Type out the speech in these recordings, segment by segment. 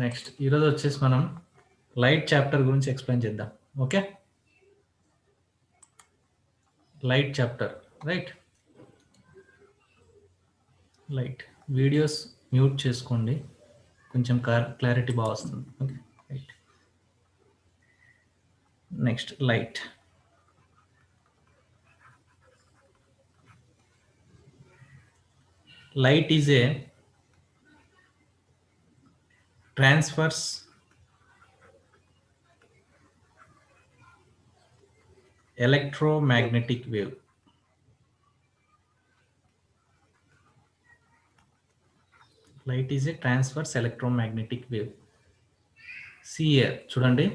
Next ఈరోజు వచ్చేసి మనం లైట్ చాప్టర్ గురించి ఎక్స్ప్లెయిన్ చేద్దాం. Okay, light chapter right. Light videos mute చేసుకోండి, కొంచెం క్లారిటీ బాగా వస్తుంది. Okay right. Next light. Light is a transverse electromagnetic wave. Light is a transverse electromagnetic wave. See here, చూడండి,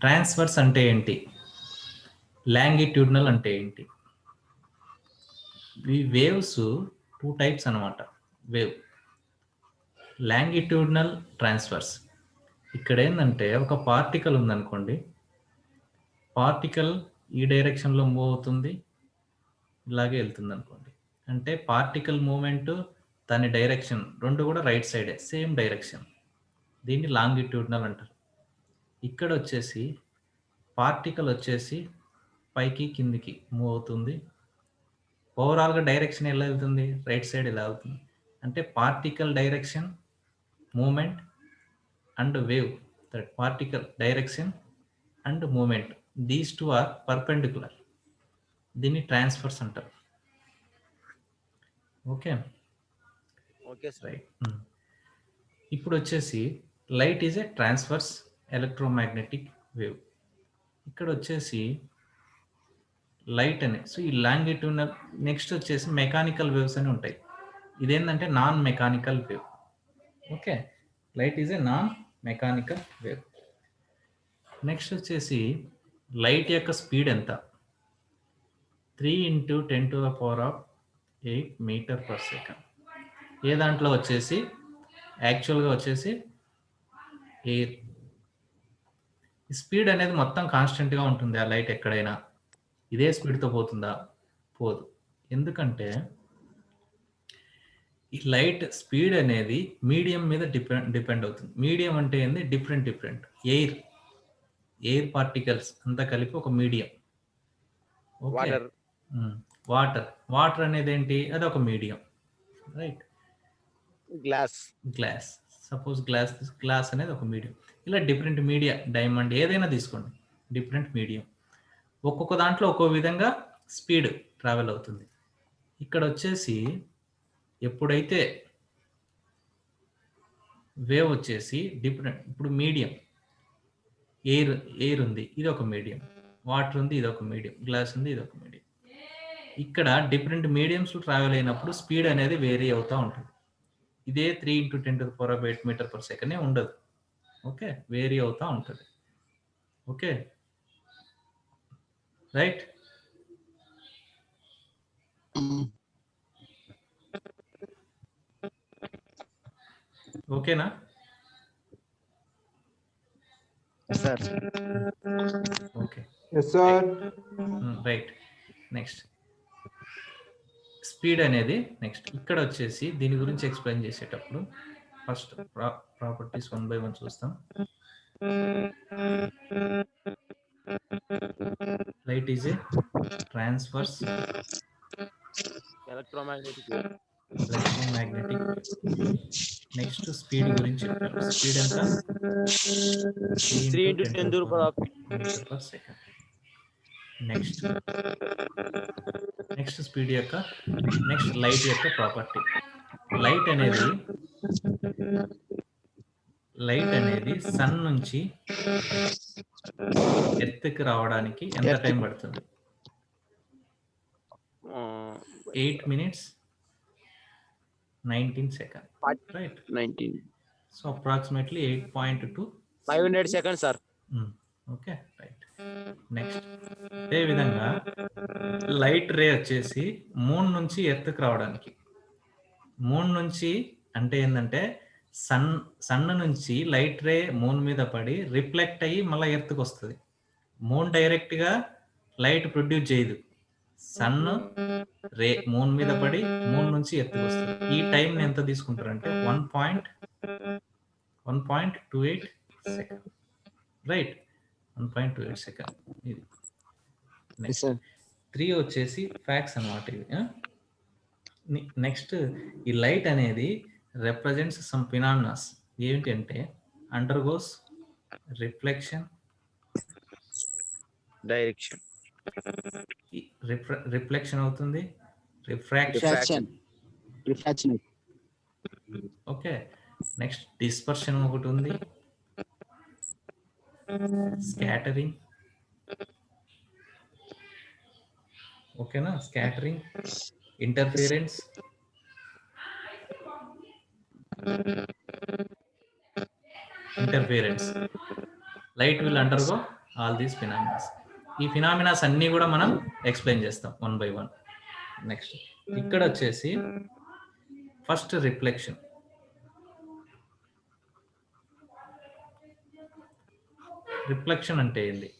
ట్రాన్స్వర్స్ అంటే ఏంటి, లాంగిట్యూడినల్ అంటే ఏంటి. ఈ వేవ్స్ టూ టైప్స్ అన్నమాట. Wave longitudinal, transverse. ఇక్కడ ఏంటంటే ఒక పార్టికల్ ఉందనుకోండి, పార్టికల్ ఈ డైరెక్షన్లో మూవ్ అవుతుంది, ఇలాగే వెళ్తుంది అనుకోండి. అంటే పార్టికల్ మూమెంట్, దాని డైరెక్షన్ రెండు కూడా రైట్ సైడే, సేమ్ డైరెక్షన్. దీన్ని లాంగిట్యూడినల్ అంటారు. ఇక్కడ వచ్చేసి పార్టికల్ వచ్చేసి పైకి కిందికి మూవ్ అవుతుంది, ఓవరాల్గా డైరెక్షన్ ఎలా వెళ్తుంది, రైట్ సైడ్ ఎలా అవుతుంది. అంటే particle direction, movement and wave, that particle direction and movement, these two are perpendicular. దీన్ని ట్రాన్స్ఫర్స్ అంటారు. Okay okay sir. రైట్. ఇప్పుడు వచ్చేసి light is a transverse electromagnetic wave. ఇక్కడ వచ్చేసి లైట్ అనే, సో ఈ లాంగిట్యూడినల్. నెక్స్ట్ వచ్చేసి మెకానికల్ వేవ్స్ అని ఉంటాయి. ఇదేంటంటే non mechanical wave. Okay, light is a non mechanical wave. Next వచ్చేసి లైట్ యొక్క స్పీడ్ ఎంత, 3 × 10⁸ మీటర్ పర్ సెకండ్. ఏ దాంట్లో వచ్చేసి యాక్చువల్గా వచ్చేసి ఎయిర్. స్పీడ్ అనేది మొత్తం కాన్స్టెంట్గా ఉంటుంది. ఆ లైట్ ఎక్కడైనా ఇదే స్పీడ్తో పోతుందా, పోదు. ఎందుకంటే ఈ లైట్ స్పీడ్ అనేది మీడియం మీద డిపెండ్ అవుతుంది. మీడియం అంటే ఏంది, డిఫరెంట్ ఎయిర్ పార్టికల్స్ అంతా కలిపి ఒక మీడియం. ఓకే, వాటర్ అనేది ఏంటి, అది ఒక medium right. Glass suppose glass అనేది ఒక మీడియం. ఇలా డిఫరెంట్ మీడియా, డైమండ్ ఏదైనా తీసుకోండి, డిఫరెంట్ మీడియం. ఒక్కొక్క దాంట్లో ఒక్కో విధంగా స్పీడ్ ట్రావెల్ అవుతుంది. ఇక్కడ వచ్చేసి ఎప్పుడైతే వేవ్ వచ్చేసి డిఫరెంట్, ఇప్పుడు మీడియం ఎయిర్ ఉంది, ఇది ఒక మీడియం. వాటర్ ఉంది, ఇది ఒక మీడియం. గ్లాస్ ఉంది, ఇది ఒక మీడియం. ఇక్కడ డిఫరెంట్ మీడియంస్ ట్రావెల్ అయినప్పుడు స్పీడ్ అనేది వేరీ అవుతూ ఉంటుంది. ఇదే 3 × 10⁸ మీటర్ పర్ సెకండ్ ఉండదు. ఓకే, వేరీ అవుతూ ఉంటుంది. Okay right. ఓకేనా sir? Okay right. Next speed అనేది నెక్స్ట్. ఇక్కడ వచ్చేసి దీని గురించి ఎక్స్ప్లెయిన్ చేసేటప్పుడు ఫస్ట్ ప్రాపర్టీస్ 1 by 1 చూస్తాం. Light is a transverse electromagnetic. Next speed గురించి చెప్పారు. స్పీడ్ ఎంత, 3 × 10⁸ metre per second. Next speed యొక్క నెక్స్ట్ లైట్ యొక్క ప్రాపర్టీ. లైట్ అనేది సన్ నుంచి ఎర్త్కి రావడానికి ఎంత టైం పడుతుంది? 8 minutes 19 seconds right. 19. So approximately 8.2 500 seconds sir. Okay right. Next అదే విధంగా లైట్ రే వచ్చేసి మూన్ నుంచి ఎర్త్కి రావడానికి, మూన్ నుంచి అంటే ఏంటంటే సన్ నుంచి లైట్ రే మూన్ మీద పడి రిఫ్లెక్ట్ అయ్యి మళ్ళీ ఎర్త్కి వస్తుంది. మూన్ డైరెక్ట్గా లైట్ ప్రొడ్యూస్ చేయదు. సన్ రే మూన్ మీద పడి మూన్ నుంచి ఎర్త్కి వస్తుంది. ఈ టైంని ఎంత తీసుకుంటారంటే 1.28 సెకండ్, రైట్? 1.28 సెకండ్ ఇది. నెక్స్ట్ 3 వచ్చేసి ఫ్యాక్స్ అన్నమాట ఇది. నెక్స్ట్ ఈ లైట్ అనేది రిప్రజెంట్స్ సమ్ ఫినామినాస్. ఏంటి అంటే అండర్గోస్ రిఫ్లెక్షన్, డైరెక్షన్, రిఫ్లెక్షన్ అవుతుంది, రిఫ్రాక్షన్. ఓకే, నెక్స్ట్ డిస్పర్షన్ ఒకటి ఉంది, స్కాటరింగ్. ఓకేనా? Scattering, interference, light will undergo all these phenomenas. ఈ ఫినామినాస్ అన్ని కూడా మనం ఎక్స్ప్లెయిన్ చేస్తాం 1 by 1. నెక్స్ట్ ఇక్కడ వచ్చేసి ఫస్ట్ రిఫ్లెక్షన్. రిఫ్లెక్షన్ అంటే ఏంది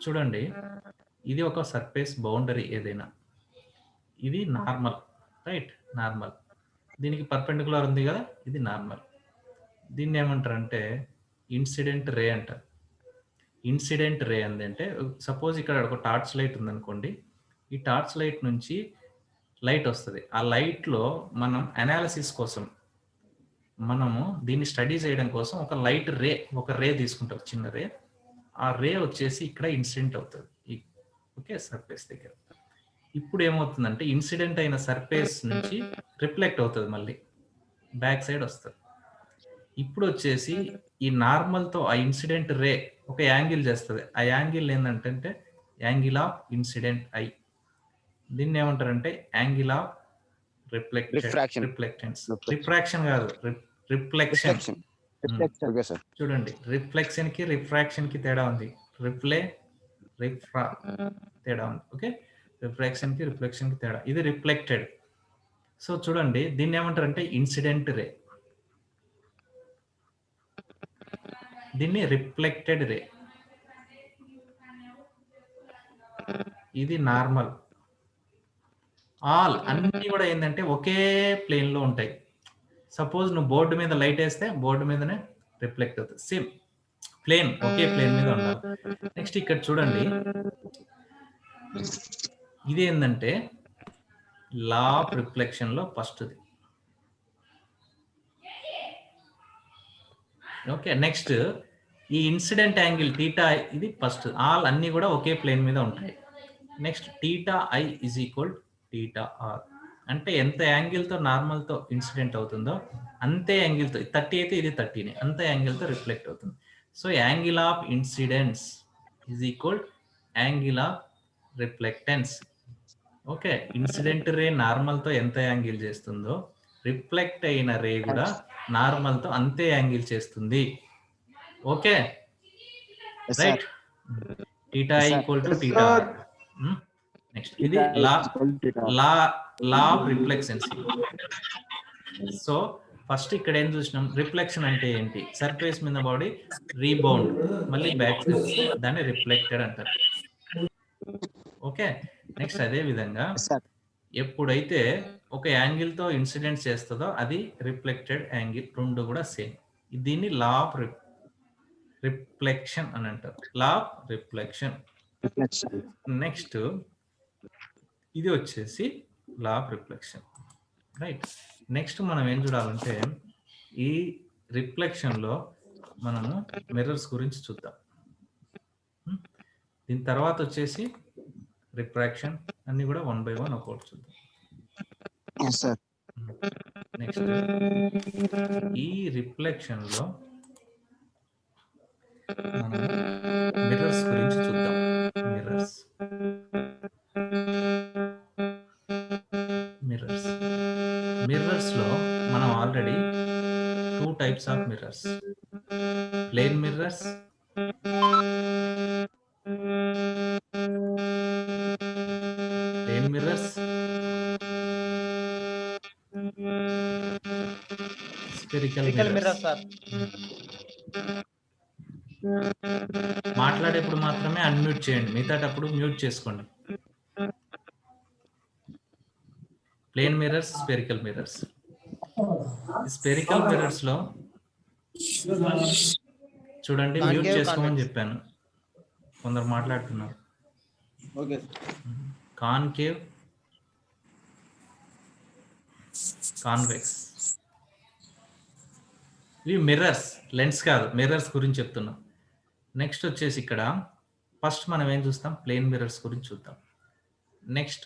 చూడండి. ఇది ఒక సర్ఫేస్ బౌండరీ ఏదైనా, ఇది నార్మల్, రైట్? నార్మల్, దీనికి పర్పెండికులర్ ఉంది కదా, ఇది నార్మల్. దీన్ని ఏమంటారంటే ఇన్సిడెంట్ రే అంటారు. ఇన్సిడెంట్ రే అంటే సపోజ్ ఇక్కడ ఒక టార్చ్ లైట్ ఉందనుకోండి, ఈ టార్చ్ లైట్ నుంచి లైట్ వస్తుంది. ఆ లైట్లో మనం అనాలిసిస్ కోసం, మనము దీన్ని స్టడీ చేయడం కోసం ఒక రే తీసుకుంటాం, చిన్న రే. ఆ రే వచ్చేసి ఇక్కడ ఇన్సిడెంట్ అవుతుంది, ఓకే, సర్ఫేస్ దగ్గర. ఇప్పుడు ఏమవుతుందంటే ఇన్సిడెంట్ అయిన సర్ఫేస్ నుంచి రిఫ్లెక్ట్ అవుతుంది, మళ్ళీ బ్యాక్ సైడ్ వస్తుంది. ఇప్పుడు వచ్చేసి ఈ నార్మల్తో ఆ ఇన్సిడెంట్ రే ఒక యాంగిల్ చేస్తుంది. ఆ యాంగిల్ ఏంటంటే యాంగిల్ ఆఫ్ ఇన్సిడెంట్ ఐ. దీన్ని ఏమంటారంటే యాంగిల్ ఆఫ్ రిఫ్రాక్షన్ కాదు, రిఫ్లెక్షన్. చూడండి, రిఫ్లెక్షన్ కి రిఫ్రాక్షన్ కి తేడా ఉంది. తేడా ఉంది. ఓకే, రిఫ్రాక్షన్ కి రిఫ్లెక్షన్ కి తేడా. ఇది రిఫ్లెక్టెడ్. సో చూడండి, దీన్ని ఏమంటారంటే ఇన్సిడెంట్ రే, దీన్ని రిఫ్లెక్టెడ్ రే. ఇది నార్మల్. ఆల్ అన్ని కూడా ఏంటంటే ఒకే ప్లేన్ లో ఉంటాయి. సపోజ్ నువ్వు బోర్డు మీద లైట్ వేస్తే బోర్డు మీదనే రిఫ్లెక్ట్ అవుతుంది. సేమ్ ప్లేన్, ఒకే ప్లేన్ మీద ఉండాలి. నెక్స్ట్ ఇక్కడ చూడండి, ఇది ఏంటంటే లా ఆఫ్ రిఫ్లెక్షన్ లో ఫస్ట్ది. ఓకే, నెక్స్ట్ ఈ ఇన్సిడెంట్ యాంగిల్ థీటా, ఇది ఫస్ట్. ఆల్ అన్ని కూడా ఒకే ప్లేన్ మీద ఉంటాయి. Next theta I is equal theta R. అంటే ఎంత యాంగిల్తో నార్మల్తో ఇన్సిడెంట్ అవుతుందో అంతే యాంగిల్తో, 30 అయితే ఇది 30నే, అంత యాంగిల్తో రిఫ్లెక్ట్ అవుతుంది. So angle of incidence is equal angle of reflectance. Okay, incident ray నార్మల్తో ఎంత యాంగిల్ చేస్తుందో రిఫ్లెక్ట్ అయిన రే కూడా నార్మల్తో అంతే యాంగిల్ చేస్తుంది. Okay, right? Theta equal to theta. Next ఇది లా ఆఫ్ రిఫ్లెక్సెన్సీ. సో ఫస్ట్ ఇక్కడ ఏం చూసినాం, రిఫ్లెక్షన్ అంటే ఏంటి? సర్ఫేస్ మీద బాడీ రీబౌండ్, మళ్ళీ బ్యాక్ సైడ్, దాన్ని రిఫ్లెక్టెడ్ అంటారు. ఓకే, నెక్స్ట్ అదే విధంగా ఎప్పుడైతే ఒక యాంగిల్ తో ఇన్సిడెంట్ చేస్తుందో అది రిఫ్లెక్టెడ్ యాంగిల్, రెండు కూడా సేమ్. దీన్ని లా ఆఫ్ రిఫ్లెక్షన్ అని అంటారు. Law of reflection. నెక్స్ట్ ఇది వచ్చేసి law of reflection, right? Next మనం ఏం చూడాలంటే ఈ రిఫ్లెక్షన్ లో మనము మిర్రర్స్ గురించి చూద్దాం. దీని తర్వాత వచ్చేసి రిఫ్రాక్షన్, అన్ని కూడా 1 by 1 ఒక్కొక్కటి చూద్దాం. నెక్స్ట్ ఈ రిఫ్లెక్షన్ లో మనం మిర్రర్స్ గురించి చూద్దాం. మిర్రర్స్ లో మనం already 2 types of mirrors, plane mirrors, spherical mirrors. మాట్లాడేప్పుడు మాత్రమే అన్మ్యూట్ చేయండి, మిగతాటప్పుడు మ్యూట్ చేసుకోండి. Plane mirrors, spherical mirrors. Spherical mirrors లో చూడండి, మ్యూట్ Concave, చేసుకోమని convex. చెప్పాను, కొందరు మాట్లాడుతున్నారు. ఓకే కాన్కేవ్, కాన్వెక్స్, ఇవి మిర్రర్స్, లెన్స్ కాదు, మిర్రర్స్ గురించి చెప్తున్నాం. నెక్స్ట్ వచ్చేసి ఇక్కడ ఫస్ట్ మనం ఏం చూస్తాం, ప్లేన్ మిర్రర్స్ గురించి చూద్దాం. నెక్స్ట్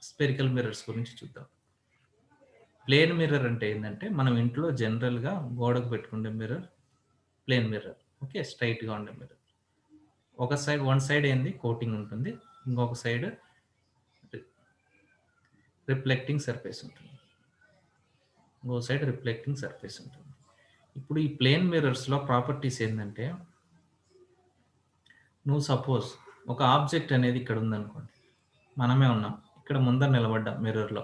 స్పెరికల్ మిర్రర్స్ గురించి చూద్దాం. ప్లేన్ మిర్రర్ అంటే ఏంటంటే మనం ఇంట్లో జనరల్గా గోడకు పెట్టుకునే మిర్రర్ ప్లేన్ మిర్రర్. ఓకే, స్ట్రైట్గా ఉండే మిర్రర్. వన్ సైడ్ ఏంది కోటింగ్ ఉంటుంది, ఇంకొక సైడ్ రిఫ్లెక్టింగ్ సర్ఫేస్ ఉంటుంది, ఇంకో సైడ్ రిఫ్లెక్టింగ్ సర్ఫేస్ ఉంటుంది. ఇప్పుడు ఈ ప్లేన్ మిర్రర్స్లో ప్రాపర్టీస్ ఏంటంటే, నువ్వు సపోజ్ ఒక ఆబ్జెక్ట్ అనేది ఇక్కడ ఉందనుకోండి, మనమే ఉన్నాం ఇక్కడ ముందర నిలబడ్డాం మిర్రర్లో,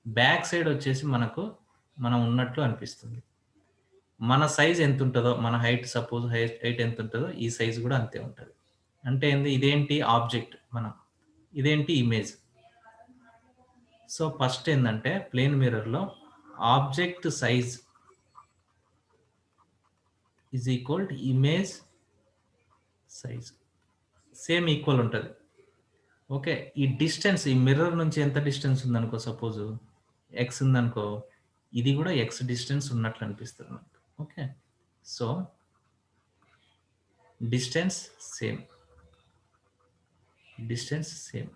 బ్యాక్ సైడ్ వచ్చేసి మనం ఉన్నట్లు అనిపిస్తుంది. మన సైజ్ ఎంత ఉంటుందో, మన హైట్ సపోజ్ హైట్ ఎంత ఉంటుందో ఈ సైజ్ కూడా అంతే ఉంటుంది. అంటే ఏంది, ఇదేంటి ఆబ్జెక్ట్, ఇదేంటి ఇమేజ్. సో ఫస్ట్ ఏంటంటే ప్లేన్ మిర్రర్లో object size is equal to image size, same equal ఉంటుంది. ఓకే, ఈ డిస్టెన్స్ ఈ మిర్రర్ నుంచి ఎంత డిస్టెన్స్ ఉందనుకో, సపోజ్ ఎక్స్ ఉందనుకో, ఇది కూడా ఎక్స్ డిస్టెన్స్ ఉన్నట్లు అనిపిస్తుంది మనకు. Okay, so distance same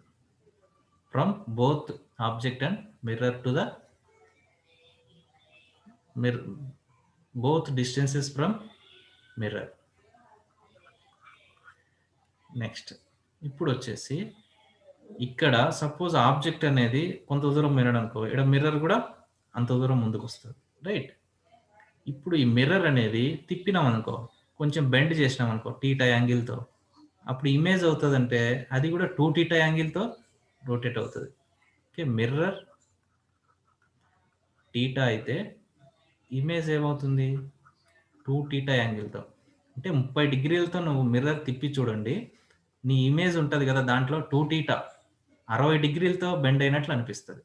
from both object and mirror to the mirror, both distances from mirror. Next ఇప్పుడు వచ్చేసి ఇక్కడ సపోజ్ ఆబ్జెక్ట్ అనేది కొంత దూరం మిర్రర్ అనుకో, ఇక్కడ మిర్రర్ కూడా అంత దూరం ముందుకు వస్తుంది, రైట్. ఇప్పుడు ఈ మిర్రర్ అనేది తిప్పినాం అనుకో, కొంచెం బెండ్ చేసినాం అనుకో టీటా యాంగిల్తో, అప్పుడు ఇమేజ్ అవుతుందంటే అది కూడా 2θ యాంగిల్తో రొటేట్ అవుతుంది. ఓకే, మిర్రర్ టీటా అయితే ఇమేజ్ ఏమవుతుంది 2θ యాంగిల్తో. అంటే 30 డిగ్రీలతో నువ్వు మిర్రర్ తిప్పి చూడండి, నీ ఇమేజ్ ఉంటుంది కదా దాంట్లో 2θ 60 డిగ్రీలతో బెండ్ అయినట్లు అనిపిస్తుంది.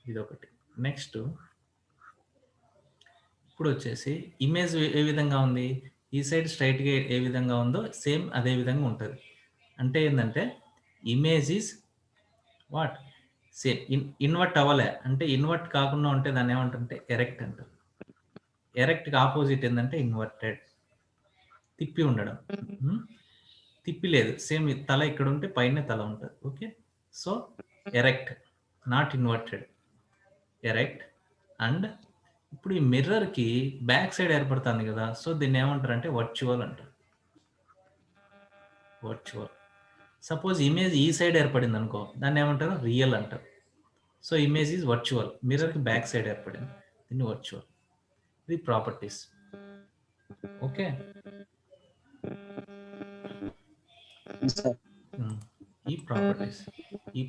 ఇదొకటి. నెక్స్ట్ ఇప్పుడు వచ్చేసి ఇమేజ్ ఏ విధంగా ఉంది, ఈ సైడ్ స్ట్రైట్గా ఏ విధంగా ఉందో సేమ్ అదే విధంగా ఉంటుంది. అంటే ఏంటంటే image is what same invert అవ్వలే, అంటే ఇన్వర్ట్ కాకుండా ఉంటే దాన్ని ఏమంటుంటే ఎరెక్ట్ అంటారు. ఎరెక్ట్కి ఆపోజిట్ ఏంటంటే ఇన్వర్టెడ్, తిప్పి ఉండడం. తిప్పి లేదు, సేమ్ తల ఇక్కడ ఉంటే పైన తల ఉంటుంది. Okay, so erect, not inverted, erect. And ఇప్పుడు ఈ మిర్రర్కి బ్యాక్ సైడ్ ఏర్పడుతుంది కదా, సో దీన్ని ఏమంటారు అంటే వర్చువల్ అంటారు. వర్చువల్. సపోజ్ ఇమేజ్ ఈ సైడ్ ఏర్పడింది అనుకో, దాన్ని ఏమంటారు రియల్ అంటారు. సో ఇమేజ్ ఈజ్ వర్చువల్, మిర్రర్కి బ్యాక్ సైడ్ ఏర్పడింది, దీన్ని వర్చువల్. ఇది ప్రాపర్టీస్. ఓకే, ఈ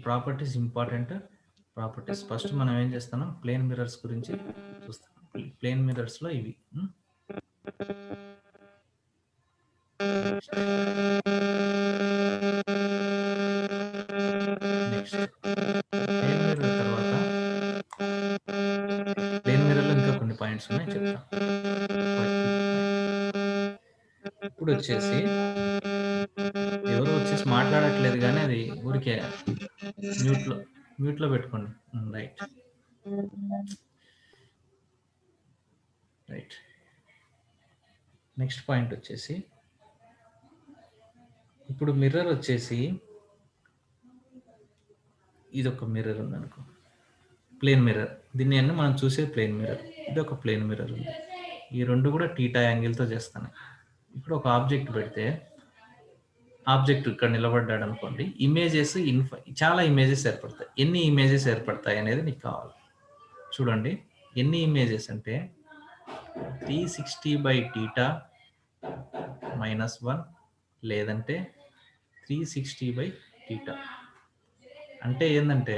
ప్రాపర్టీస్ ఇంపార్టెంట్ ప్రాపర్టీస్. ఫస్ట్ మనం ఏం చేస్తున్నాం, ప్లేన్ మిర్రర్స్ గురించి చూస్తాం. ప్లేన్ మిర్రర్స్ లో ఇవి. నెక్స్ట్ ప్లేన్ మిర్రర్ తర్వాత ప్లేన్ మిర్రర్ లో ఇంకా కొన్ని పాయింట్స్ ఉన్నాయి, చెప్తాం. ఇప్పుడు వచ్చేసి ఎవరు వచ్చేసి మాట్లాడట్లేదు కానీ అది ఊరికే మ్యూట్ లో పెట్టుకోండి. రైట్. నెక్స్ట్ పాయింట్ వచ్చేసి ఇప్పుడు మిర్రర్ వచ్చేసి ఇది ఒక మిర్రర్ ఉందనుకో, ప్లేన్ మిర్రర్. దీన్ని అన్నీ మనం చూసే ప్లేన్ మిర్రర్. ఇది ఒక ప్లేన్ మిర్రర్ ఉంది. ఈ రెండు కూడా టీటా యాంగిల్తో చేస్తాను. ఇప్పుడు ఒక ఆబ్జెక్ట్ పెడితే, ఆబ్జెక్ట్ ఇక్కడ నిలబడ్డాడు అనుకోండి, ఇమేజెస్ చాలా ఇమేజెస్ ఏర్పడతాయి. ఎన్ని ఇమేజెస్ ఏర్పడతాయి అనేది నీకు కావాలి. చూడండి, ఎన్ని ఇమేజెస్ అంటే 360/θ -1 లేదంటే 360/θ. అంటే ఏంటంటే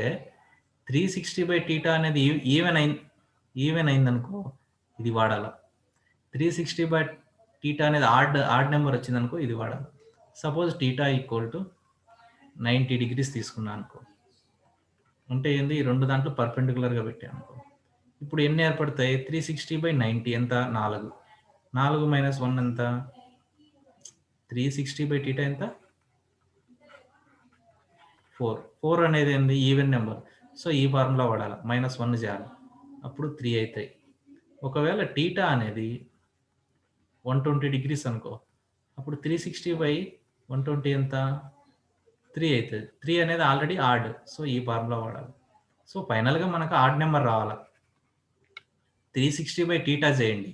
360/θ అనేది ఈవెన్ అయిందనుకో ఇది వాడాలి. 360/θ అనేది ఆడ్ నెంబర్ వచ్చిందనుకో ఇది వాడాలి. సపోజ్ θ = 90 degrees తీసుకున్నా అనుకో, అంటే ఏంది ఈ రెండు దాంట్లో పర్పెండికులర్గా పెట్టాను అనుకో, ఇప్పుడు ఎన్ని ఏర్పడతాయి 360/90 ఎంత 4. 4 మైనస్ 1 ఎంత? 360/θ ఎంత? 4. 4 అనేది ఏంది? Even number. సో ఈ ఫార్ములా వాడాలి. -1 చేయాలి. అప్పుడు 3 అవుతాయి. ఒకవేళ θ అనేది 120 డిగ్రీస్ అనుకో, అప్పుడు 360/120 ఎంత? 3 అవుతుంది. 3 అనేది ఆల్రెడీ ఆడ్. సో ఈ ఫార్ములా వాడాలి. సో ఫైనల్గా మనకు ఆడ్ నెంబర్ రావాలా. 360/θ చేయండి.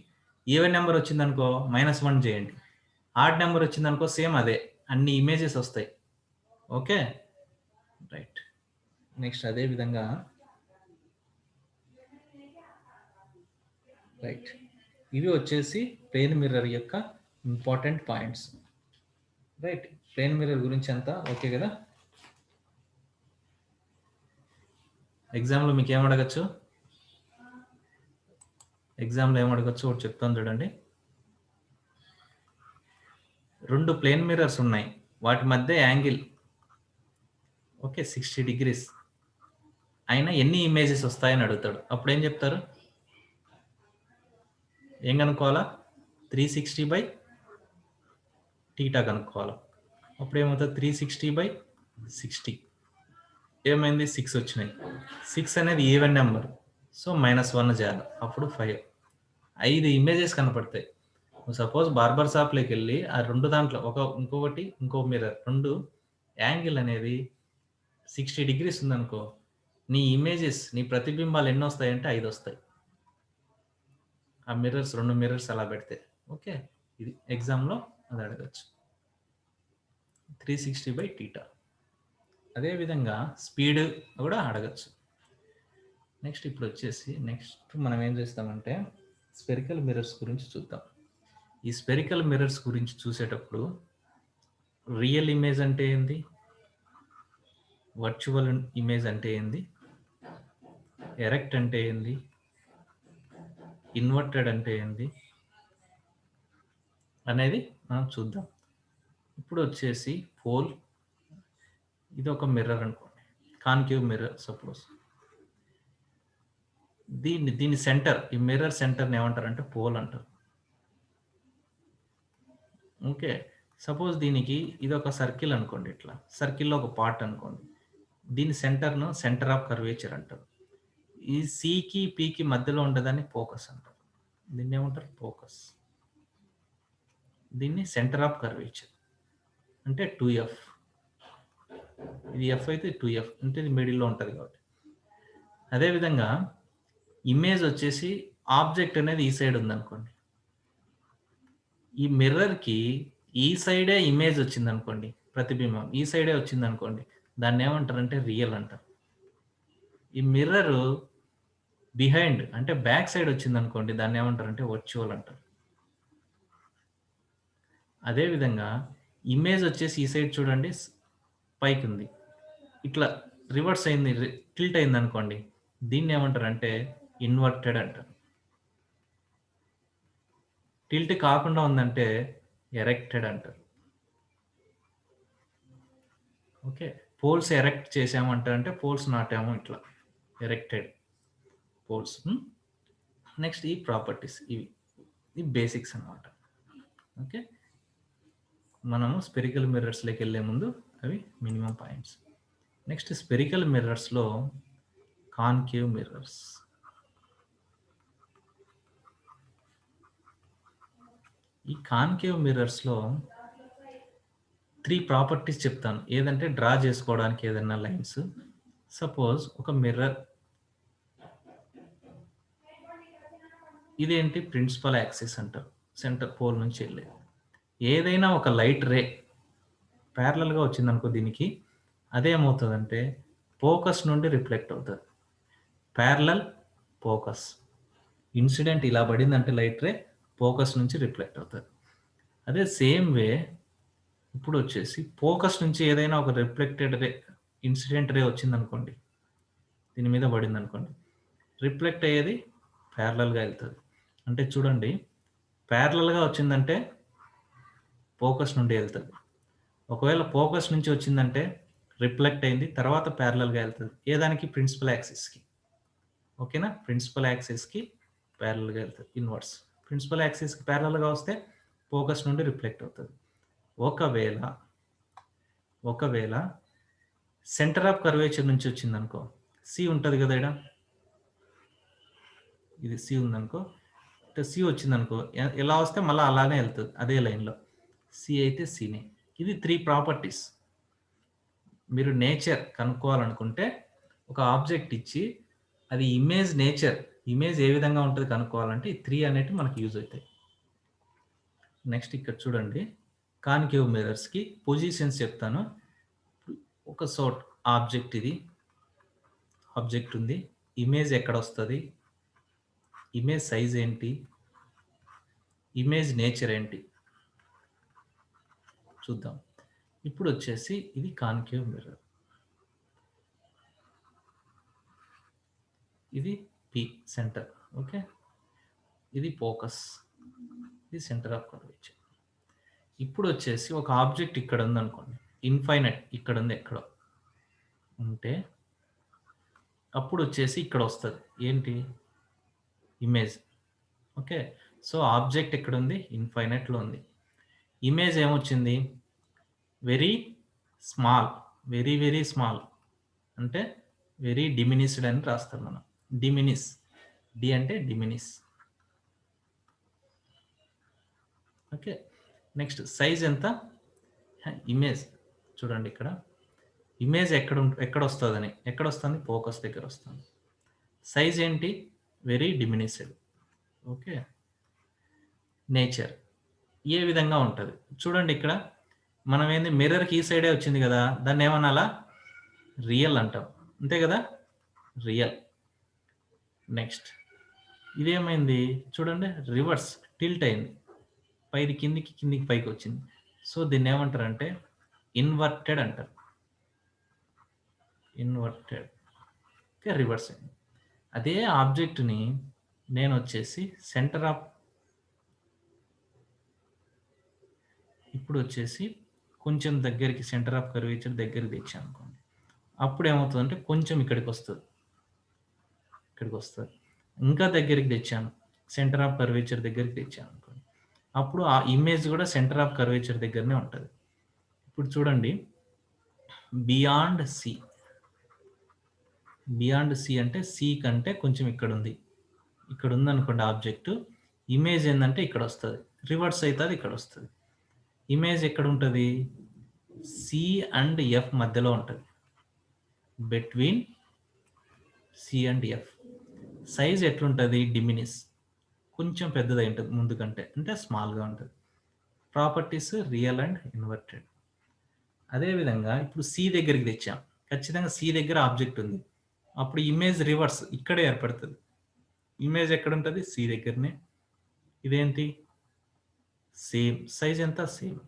ఈవెన్ నెంబర్ వచ్చిందనుకో -1 చేయండి. ఆడ్ నెంబర్ వచ్చిందనుకో సేమ్ అదే, అన్ని ఇమేజెస్ వస్తాయి. Okay, right. నెక్స్ట్ అదే విధంగా రైట్, ఇవి వచ్చేసి ప్లేన్ మిర్రర్ యొక్క important points. Right, plane mirror గురించి అంతా ఓకే కదా. ఎగ్జామ్లో మీకు ఏం అడగచ్చు? ఎగ్జామ్లో ఏం అడగచ్చు ఒకటి చెప్తాను చూడండి. 2 ప్లేన్ మిర్రర్స్ ఉన్నాయి, వాటి మధ్య యాంగిల్ ఓకే 60 డిగ్రీస్ అయినా ఎన్ని ఇమేజెస్ వస్తాయని అడుగుతాడు. అప్పుడు ఏం చెప్తారు? ఏం కనుక్కోవాలా? 360/θ కనుక్కోవాలి. అప్పుడు ఏమవుతుంది? 360/60 ఏమైంది? 6 వచ్చినాయి. 6 అనేది ఈవెన్ నెంబర్. సో -1 చేయాలి. అప్పుడు 5. 5 ఇమేజెస్ కనపడతాయి. సపోజ్ బార్బర్ షాప్లోకి వెళ్ళి ఆ 2 దాంట్లో ఇంకొకటి ఇంకో మిర్రర్ 2 యాంగిల్ అనేది 60 డిగ్రీస్ ఉందనుకో, నీ ఇమేజెస్, నీ ప్రతిబింబాలు ఎన్ని వస్తాయంటే 5 వస్తాయి. ఆ మిర్రర్స్ 2 మిర్రర్స్ అలా పెడితే. ఓకే, ఇది ఎగ్జామ్లో అది అడగచ్చు. 360/θ. అదేవిధంగా స్పీడ్ కూడా అడగచ్చు. నెక్స్ట్ ఇప్పుడు వచ్చేసి నెక్స్ట్ మనం ఏం చేస్తామంటే స్పెరికల్ మిర్రర్స్ గురించి చూద్దాం. ఈ స్పెరికల్ మిర్రర్స్ గురించి చూసేటప్పుడు రియల్ ఇమేజ్ అంటే ఏంది, వర్చువల్ ఇమేజ్ అంటే ఏంది, ఎరెక్ట్ అంటే ఏంది, ఇన్వర్టెడ్ అంటే ఏంది అనేది మనం చూద్దాం. ఇప్పుడు వచ్చేసి పోల్, ఇది ఒక మిర్రర్ అనుకోండి, కాన్కేవ్ మిర్రర్ సపోజ్. దీని సెంటర్, ఈ మిర్రర్ సెంటర్ని ఏమంటారంటే పోల్ అంటారు. ఓకే, సపోజ్ దీనికి ఇది ఒక సర్కిల్ అనుకోండి, ఇట్లా సర్కిల్లో ఒక పార్ట్ అనుకోండి. దీని సెంటర్ను సెంటర్ ఆఫ్ కర్వేచర్ అంటారు. ఈ సికి పికి మధ్యలో ఉండదాన్ని ఫోకస్ అంటారు. దీన్ని ఏమంటారు? ఫోకస్. దీన్ని సెంటర్ ఆఫ్ కర్వేచర్ అంటే 2F. ఇది F అయితే 2F అంటే ఇది మిడిల్లో ఉంటుంది కాబట్టి. అదేవిధంగా ఇమేజ్ వచ్చేసి ఆబ్జెక్ట్ అనేది ఈ సైడ్ ఉందనుకోండి, ఈ మిర్రర్కి ఈ సైడే ఇమేజ్ వచ్చింది అనుకోండి, ప్రతిబింబం ఈ సైడే వచ్చింది అనుకోండి, దాన్ని ఏమంటారంటే రియల్ అంటారు. ఈ మిర్రర్ బిహైండ్ అంటే బ్యాక్ సైడ్ వచ్చింది అనుకోండి, దాన్ని ఏమంటారంటే వర్చువల్ అంటారు. అదేవిధంగా ఇమేజ్ వచ్చేసి ఈ సైడ్ చూడండి పైకి ఉంది, ఇట్లా రివర్స్ అయింది, టిల్ట్ అయింది అనుకోండి, దీన్ని ఏమంటారంటే ఇన్వర్టెడ్ అంటారు. టిల్ట్ కాకుండా ఉందంటే ఎరెక్టెడ్ అంటారు. ఓకే, పోల్స్ ఎరెక్ట్ చేసామంటారంటే పోల్స్ నాటాము, ఇట్లా ఎరెక్టెడ్ పోల్స్. నెక్స్ట్ ఈ ప్రాపర్టీస్, ఇవి బేసిక్స్ అన్నమాట. ఓకే, మనము స్పెరికల్ మిర్రర్స్లోకి వెళ్ళే ముందు అవి మినిమం పాయింట్స్. నెక్స్ట్ స్పెరికల్ మిర్రర్స్లో కాన్కేవ్ మిర్రర్స్. ఈ కాన్కేవ్ మిర్రర్స్లో 3 ప్రాపర్టీస్ చెప్తాను. ఏదంటే డ్రా చేసుకోవడానికి ఏదైనా లైన్స్. సపోజ్ ఒక మిర్రర్, ఇదేంటి ప్రిన్సిపల్ యాక్సిస్ అంటారు, సెంటర్ పోల్ నుంచి వెళ్ళే ఏదైనా ఒక లైట్ రే ప్యారలల్గా వచ్చిందనుకో దీనికి, అదేమవుతుందంటే ఫోకస్ నుండి రిఫ్లెక్ట్ అవుతుంది. Parallel focus. ఇన్సిడెంట్ ఇలా పడిందంటే లైట్ రే ఫోకస్ నుంచి రిఫ్లెక్ట్ అవుతుంది. అదే సేమ్ వే ఇప్పుడు వచ్చేసి ఫోకస్ నుంచి ఏదైనా ఒక రిఫ్లెక్టెడ్ రే, ఇన్సిడెంట్ రే వచ్చిందనుకోండి, దీని మీద పడింది అనుకోండి, రిఫ్లెక్ట్ అయ్యేది ప్యారలల్గా వెళ్తుంది. అంటే చూడండి, ప్యారలల్గా వచ్చిందంటే ఫోకస్ నుండి వెళ్తుంది. ఒకవేళ ఫోకస్ నుంచి వచ్చిందంటే రిఫ్లెక్ట్ అయింది, తర్వాత ప్యారలల్గా వెళ్తుంది. ఏదానికి? ప్రిన్సిపల్ యాక్సిస్కి. ఓకేనా, ప్రిన్సిపల్ యాక్సిస్కి ప్యారలల్గా వెళ్తుంది, ఇన్వర్స్ ప్రిన్సిపల్ యాక్సిస్కి ప్యారలల్గా వస్తే ఫోకస్ నుండి రిఫ్లెక్ట్ అవుతుంది. ఒకవేళ సెంటర్ ఆఫ్ కర్వేచర్ నుంచి వచ్చిందనుకో, సి ఉంటుంది కదా ఇక్కడ, ఇది సి ఉందనుకో, సి వచ్చిందనుకో, ఎలా వస్తే మళ్ళీ అలానే వెళ్తుంది అదే లైన్లో. సి అయితే సినే. ఇది 3 ప్రాపర్టీస్. మీరు నేచర్ కనుక్కోవాలనుకుంటే ఒక ఆబ్జెక్ట్ ఇచ్చి అది ఇమేజ్ ఏ విధంగా ఉంటుంది కనుక్కోవాలంటే ఈ 3 అనేవి మనకి యూజ్ అవుతాయి. నెక్స్ట్ ఇక్కడ చూడండి, కాన్కేవ్ మిర్రర్స్కి పొజిషన్స్ చెప్తాను. ఒక ఆబ్జెక్ట్ ఉంది, ఇమేజ్ ఎక్కడ వస్తుంది, ఇమేజ్ సైజ్ ఏంటి, ఇమేజ్ నేచర్ ఏంటి చూద్దాం. ఇప్పుడు వచ్చేసి ఇది కాన్కేవ్ మిర్రర్, ఇది పి సెంటర్, ఓకే, ఇది ఫోకస్, ఇది సెంటర్ ఆఫ్ కర్వేచర్. ఇప్పుడు వచ్చేసి ఒక ఆబ్జెక్ట్ ఇక్కడ ఉంది అనుకోండి, ఇన్ఫైనైట్ ఇక్కడ ఉంది ఎక్కడో ఉంటే, అప్పుడు వచ్చేసి ఇక్కడ వస్తుంది ఏంటి, ఇమేజ్. ఓకే, సో ఆబ్జెక్ట్ ఎక్కడ ఉంది, ఇన్ఫైనైట్లో ఉంది. ఇమేజ్ ఏమొచ్చింది, వెరీ స్మాల్, వెరీ స్మాల్, అంటే వెరీ డిమినిస్డ్ అని రాస్తాం మనం. డిమినిస్, డి అంటే డిమినిస్. ఓకే, నెక్స్ట్ సైజ్ ఎంత, ఇమేజ్ చూడండి ఇక్కడ, ఇమేజ్ ఎక్కడ వస్తుందని, ఎక్కడ వస్తుంది, ఫోకస్ దగ్గర వస్తుంది. సైజ్ ఏంటి, వెరీ డిమినిస్డ్. ఓకే, నేచర్ ఏ విధంగా ఉంటుంది చూడండి. ఇక్కడ మనం ఏంది, మిర్రర్కి ఈ సైడే వచ్చింది కదా, దాన్ని ఏమనాలా, రియల్ అంటాం, అంతే కదా, రియల్. నెక్స్ట్ ఇదేమైంది చూడండి, రివర్స్ టిల్ట్ అయింది, పైది కిందికి పైకి వచ్చింది. సో దీన్ని ఏమంటారంటే ఇన్వర్టెడ్ అంటారు, ఇన్వర్టెడ్. ఓకే, రివర్స్ అయింది. అదే ఆబ్జెక్ట్ని నేను వచ్చేసి ఇప్పుడు వచ్చేసి కొంచెం దగ్గరికి, సెంటర్ ఆఫ్ కర్వేచర్ దగ్గరికి తెచ్చాను అనుకోండి, అప్పుడు ఏమవుతుందంటే కొంచెం ఇక్కడికి వస్తుంది, ఇంకా దగ్గరికి తెచ్చాను, సెంటర్ ఆఫ్ కర్వేచర్ దగ్గరికి తెచ్చాను అనుకోండి, అప్పుడు ఆ ఇమేజ్ కూడా సెంటర్ ఆఫ్ కర్వేచర్ దగ్గరనే ఉంటుంది. ఇప్పుడు చూడండి, బియాండ్ సి అంటే సి కంటే కొంచెం ఇక్కడ ఉంది అనుకోండి ఆబ్జెక్ట్, ఇమేజ్ ఏంటంటే ఇక్కడ వస్తుంది, రివర్స్ అవుతుంది, ఇక్కడ వస్తుంది. ఇమేజ్ ఎక్కడ ఉంటుంది, సి అండ్ ఎఫ్ మధ్యలో ఉంటుంది, between C and F. Size ఎట్లుంటుంది, డిమినిస్, కొంచెం పెద్దదై ఉంటుంది ముందు కంటే, అంటే స్మాల్గా ఉంటుంది. Properties real and inverted. అదేవిధంగా ఇప్పుడు సి దగ్గరికి తెచ్చాం, ఖచ్చితంగా సి దగ్గర ఆబ్జెక్ట్ ఉంది, అప్పుడు ఇమేజ్ రివర్స్ ఇక్కడే ఏర్పడుతుంది. ఇమేజ్ ఎక్కడ ఉంటుంది, సి దగ్గరనే. ఇదేంటి, సేమ్ సైజ్ ఎంత, సేమ్,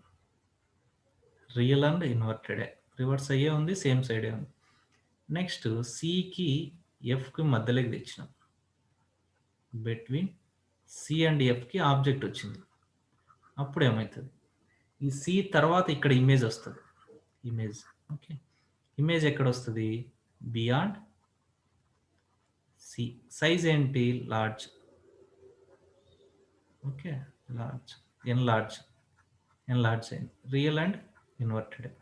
రియల్ అండ్ ఇన్వర్టెడే, రివర్స్ అయ్యే ఉంది, సేమ్ సైడే ఉంది. నెక్స్ట్ సికి ఎఫ్కి మధ్యలోకి తెచ్చినాం, బిట్వీన్ సి అండ్ ఎఫ్కి ఆబ్జెక్ట్ వచ్చింది, అప్పుడు ఏమవుతుంది, ఈ సి తర్వాత ఇక్కడ ఇమేజ్ వస్తుంది, ఇమేజ్. ఓకే, ఇమేజ్ ఎక్కడ వస్తుంది, బియాండ్ సి. సైజ్ ఏంటి, లార్జ్. ఓకే, ఎన్లార్జ్ అయింది, రియల్ అండ్ ఇన్వర్టెడ్.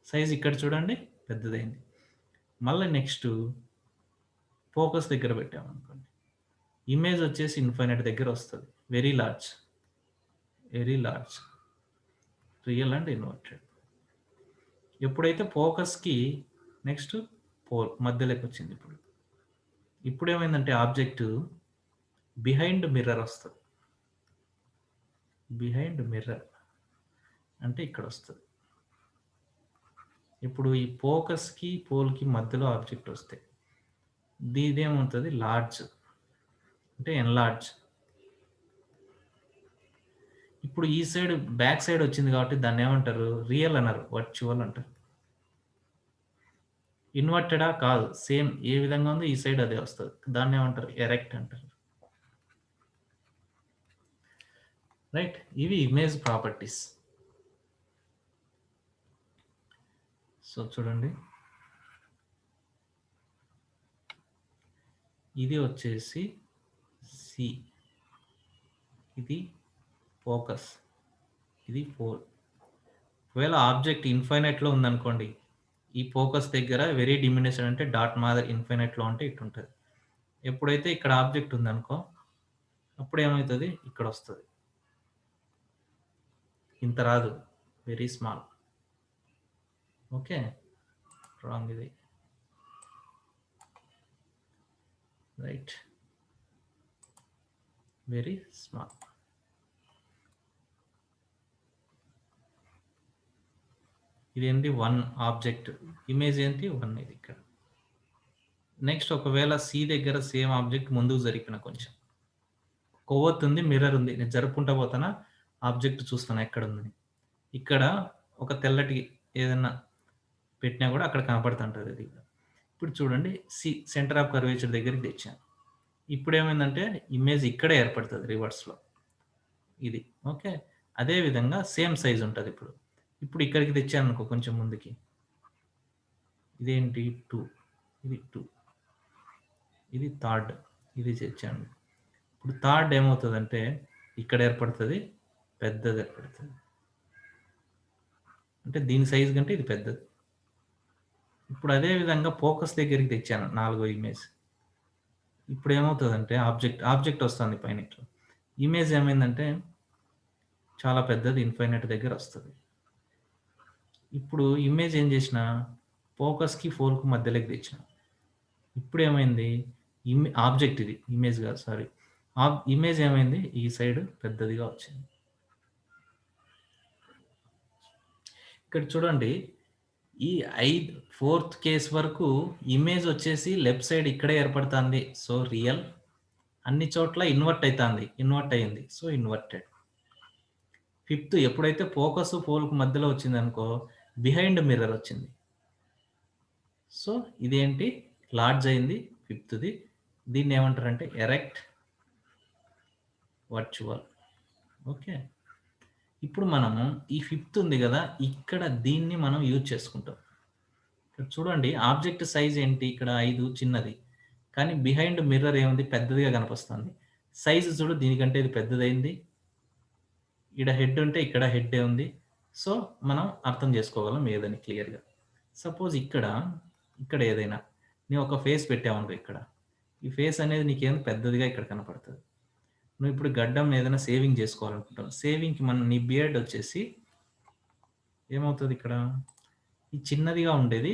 సైజ్ ఇక్కడ చూడండి పెద్దదైంది. మళ్ళీ నెక్స్ట్ ఫోకస్ దగ్గర పెట్టామనుకోండి, ఇమేజ్ వచ్చేసి ఇన్ఫైనైట్ దగ్గర వస్తుంది, very large, real and inverted. ఎప్పుడైతే ఫోకస్కి నెక్స్ట్ మధ్యలోకి వచ్చింది, ఇప్పుడు ఏమైందంటే ఆబ్జెక్ట్ బిహైండ్ మిర్రర్ వస్తుంది, అంటే ఇక్కడ వస్తుంది. ఇప్పుడు ఈ ఫోకస్కి పోల్కి మధ్యలో ఆబ్జెక్ట్ వస్తే ఇదేమవుతుంది, లార్జ్, అంటే ఎన్లార్జ్. ఇప్పుడు ఈ సైడ్ బ్యాక్ సైడ్ వచ్చింది కాబట్టి దాన్ని ఏమంటారు, రియల్ అన్నారు, వర్చువల్ అంటారు. ఇన్వర్టెడా, కాదు, సేమ్ ఏ విధంగా ఉందో ఈ సైడ్ అదే వస్తుంది, దాన్ని ఏమంటారు, ఎరెక్ట్ అంటారు. రైట్, ఇవి ఇమేజ్ ప్రాపర్టీస్. సో చూడండి, ఇది వచ్చేసి సి, ఇది ఫోకస్, ఇది 4. ఒకవేళ ఆబ్జెక్ట్ ఇన్ఫైనైట్లో ఉందనుకోండి, ఈ ఫోకస్ దగ్గర వెరీ డిమినిషన్ అంటే డాట్ మాదిరి ఇన్ఫైనైట్లో అంటే ఇటుంటది. ఎప్పుడైతే ఇక్కడ ఆబ్జెక్ట్ ఉందనుకో, అప్పుడు ఏమవుతుంది, ఇక్కడ వస్తుంది, ఇంత రాదు, వెరీ స్మాల్. ఓకే, రాంగ్ ఇది, రైట్, వెరీ స్మాల్. ఇది ఏంటి, 1 ఆబ్జెక్ట్, ఇమేజ్ ఏంటి 1, ఇది ఇక్కడ. నెక్స్ట్ ఒకవేళ సి దగ్గర సేమ్ ఆబ్జెక్ట్ ముందుకు జరిపిన, కొంచెం కొవ్వొత్తి ఉంది, మిర్రర్ ఉంది, నేను జరుపుకుంటా పోతానా, ఆబ్జెక్ట్ చూస్తాను ఎక్కడ ఉందని. ఇక్కడ ఒక తెల్లటి ఏదన్నా పెట్టినా కూడా అక్కడ కనపడుతుంటుంది ఇది. ఇప్పుడు చూడండి, సి సెంటర్ ఆఫ్ కర్వేచర్ దగ్గరికి తెచ్చాను. ఇప్పుడు ఏమైందంటే ఇమేజ్ ఇక్కడే ఏర్పడుతుంది రివర్స్లో, ఇది. ఓకే, అదే విధంగా సేమ్ సైజ్ ఉంటుంది. ఇప్పుడు ఇప్పుడు ఇక్కడికి తెచ్చాను అనుకో, కొంచెం ముందుకి, ఇదేంటి 2, ఇది 2, ఇది థర్డ్, ఇది తెచ్చాను. ఇప్పుడు థర్డ్ ఏమవుతుందంటే ఇక్కడ ఏర్పడుతుంది, పెద్దది ఏర్పడుతుంది, అంటే దీని సైజ్ కంటే ఇది పెద్దది. ఇప్పుడు అదే విధంగా ఫోకస్ దగ్గరికి తెచ్చాను 4వ ఇమేజ్. ఇప్పుడు ఏమవుతుందంటే ఆబ్జెక్ట్ వస్తుంది పైన, ఇట్లా ఇమేజ్ ఏమైందంటే చాలా పెద్దది, ఇన్ఫైనైట్ దగ్గర వస్తుంది. ఇప్పుడు ఇమేజ్ ఏం చేసిన, ఫోకస్కి 4కు మధ్యలోకి తెచ్చిన. ఇప్పుడు ఏమైంది, ఆబ్జెక్ట్ ఇది, ఇమేజ్ కాదు, సారీ, ఇమేజ్ ఏమైంది, ఈ సైడ్ పెద్దదిగా వచ్చింది. ఇక్కడ చూడండి, ఈ 4th కేస్ వరకు ఇమేజ్ వచ్చేసి లెఫ్ట్ సైడ్ ఇక్కడే ఏర్పడుతుంది, సో రియల్. అన్ని చోట్ల ఇన్వర్ట్ అవుతుంది, ఇన్వర్ట్ అయింది, సో ఇన్వర్టెడ్. 5th ఎప్పుడైతే ఫోకస్ పోల్కు మధ్యలో వచ్చింది అనుకో, బిహైండ్ మిర్రర్ వచ్చింది, సో ఇదేంటి, లార్జ్ అయింది 5th. దీన్ని ఏమంటారంటే ఎరెక్ట్ వర్చువల్. ఓకే, ఇప్పుడు మనము ఈ 5th ఉంది కదా, ఇక్కడ దీన్ని మనం యూజ్ చేసుకుంటాం. ఇక్కడ చూడండి, ఆబ్జెక్ట్ సైజ్ ఏంటి, ఇక్కడ 5 చిన్నది, కానీ బిహైండ్ మిర్రర్ ఏముంది, పెద్దదిగా కనిపిస్తుంది. సైజు చూడు, దీనికంటే ఇది పెద్దదైంది. ఇక్కడ హెడ్ ఉంటే ఇక్కడ హెడ్ ఉంది, సో మనం అర్థం చేసుకోగలం ఏదని క్లియర్గా. సపోజ్ ఇక్కడ ఏదైనా నేను ఒక ఫేస్ పెట్టామనుకో, ఇక్కడ ఈ ఫేస్ అనేది నీకేం పెద్దదిగా ఇక్కడ కనపడుతుంది. నువ్వు ఇప్పుడు గడ్డం ఏదైనా సేవింగ్ చేసుకోవాలనుకుంటావు, సేవింగ్కి నీ బియర్డ్ వచ్చేసి ఏమవుతుంది, ఇక్కడ ఈ చిన్నదిగా ఉండేది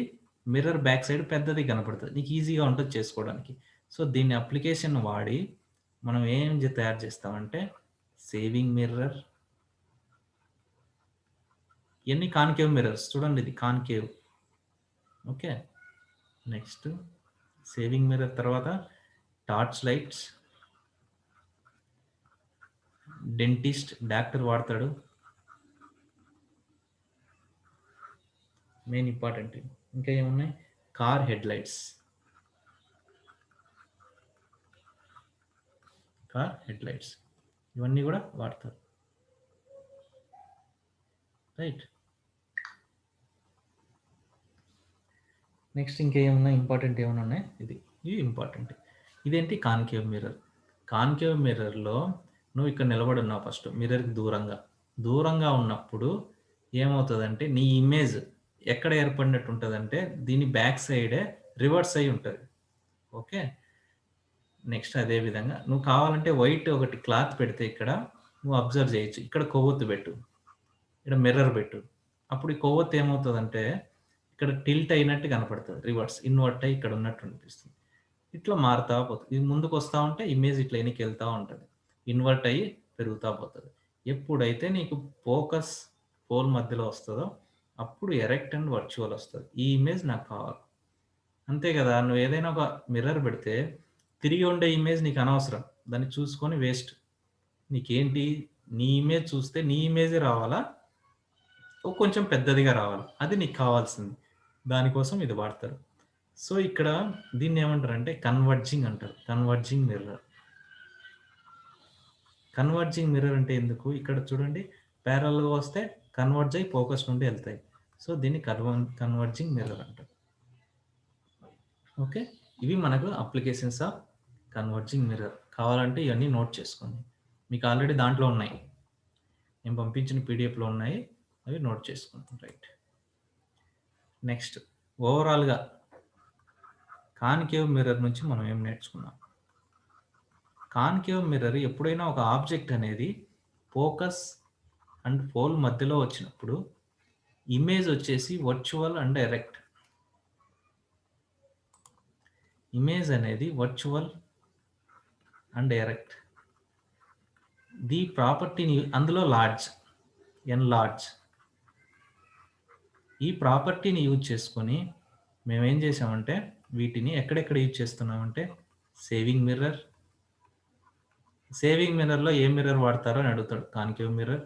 మిర్రర్ బ్యాక్ సైడ్ పెద్దది కనపడుతుంది, నీకు ఈజీగా ఉంటుంది చేసుకోవడానికి. సో దీన్ని అప్లికేషన్ వాడి మనం ఏం తయారు చేస్తామంటే సేవింగ్ మిర్రర్. ఇవన్నీ కాన్కేవ్ మిర్రర్స్, చూడండి ఇది concave. Okay, next shaving mirror తర్వాత టార్చ్ లైట్స్, డెంటిస్ట్ డాక్టర్ వాడతాడు, మెయిన్ ఇంపార్టెంట్. ఇంకా ఏమున్నాయి, కార్ హెడ్ లైట్స్, ఇవన్నీ కూడా వాడతారు, రైట్. నెక్స్ట్ ఇంకేమున్నాయి, ఇంపార్టెంట్ ఏమైనా ఉన్నాయి, ఇవి ఇంపార్టెంట్. ఇదేంటి, కాన్కేవ్ మిర్రర్. కాన్కేవ్ మిర్రర్లో నువ్వు ఇక్కడ నిలబడి ఉన్నావు, ఫస్ట్ మిర్రర్కి దూరంగా ఉన్నప్పుడు ఏమవుతుందంటే నీ ఇమేజ్ ఎక్కడ ఏర్పడినట్టు ఉంటుందంటే దీని బ్యాక్ సైడే రివర్స్ అయి ఉంటుంది. ఓకే, నెక్స్ట్ అదే విధంగా నువ్వు కావాలంటే వైట్ ఒకటి క్లాత్ పెడితే ఇక్కడ నువ్వు అబ్జర్వ్ చేయొచ్చు, ఇక్కడ కొవ్వొత్తు పెట్టు, ఇక్కడ మిర్రర్ పెట్టు, అప్పుడు ఈ కొవ్వొత్తు ఏమవుతుందంటే ఇక్కడ టిల్ట్ అయినట్టు కనపడుతుంది, రివర్స్ ఇన్వర్ట్ అయ్యి ఇక్కడ ఉన్నట్టు అనిపిస్తుంది. ఇట్లా మారుతా పోతుంది, ఇది ముందుకు వస్తూ ఉంటే ఇమేజ్ ఇట్లా వెనక్కి వెళ్తూ ఉంటుంది, ఇన్వర్ట్ అయ్యి పెరుగుతూ పోతుంది. ఎప్పుడైతే నీకు ఫోకస్ పోల్ మధ్యలో వస్తుందో అప్పుడు ఎరెక్ట్ అండ్ వర్చువల్ వస్తుంది, ఈ ఇమేజ్ నాకు కావాలి. అంతే కదా, నువ్వు ఏదైనా ఒక మిర్రర్ పెడితే తిరిగి ఉండే ఇమేజ్ నీకు అనవసరం, దాన్ని చూసుకొని వేస్ట్. నీకేంటి, నీ ఇమేజ్ చూస్తే నీ ఇమేజే రావాలా, కొంచెం పెద్దదిగా రావాలి, అది నీకు కావాల్సింది, దానికోసం ఇది వాడతారు. సో ఇక్కడ దీన్ని ఏమంటారంటే కన్వర్జింగ్ అంటారు, కన్వర్జింగ్ మిర్రర్. కన్వర్జింగ్ మిర్రర్ అంటే ఎందుకు, ఇక్కడ చూడండి ప్యారల్గా వస్తే కన్వర్జ్ అయ్యి ఫోకస్ నుండి వెళ్తాయి, సో దీన్ని కన్వర్జింగ్ మిర్రర్ అంటారు. ఓకే, ఇవి మనకు అప్లికేషన్స్ ఆఫ్ కన్వర్జింగ్ మిర్రర్. కావాలంటే ఇవన్నీ నోట్ చేసుకోండి. మీకు ఆల్రెడీ దాంట్లో ఉన్నాయి. నేను పంపించిన పీడిఎఫ్‌లో ఉన్నాయి. అవి నోట్ చేసుకోండి. రైట్. నెక్స్ట్ ఓవరాల్‌గా కాన్కేవ్ మిర్రర్ నుంచి మనం ఏం నేర్చుకున్నాం? కాన్కేవ్ మిర్రర్ ఎప్పుడైనా ఒక ఆబ్జెక్ట్ అనేది ఫోకస్ అండ్ పోల్ మధ్యలో వచ్చినప్పుడు ఇమేజ్ వచ్చేసి వర్చువల్ అండ్ ఎరెక్ట్. ఇమేజ్ అనేది వర్చువల్ అండ్ ఎరెక్ట్. ది ప్రాపర్టీని అందులో లార్జ్, ఎన్లార్జ్. ఈ ప్రాపర్టీని యూజ్ చేసుకొని మేమేం చేసామంటే వీటిని ఎక్కడెక్కడ యూజ్ చేస్తున్నామంటే సేవింగ్ మిర్రర్. సేవింగ్ మిర్రర్‌లో ఏ మిర్రర్ వాడతారో అని అడుగుతాడు. Concave mirror.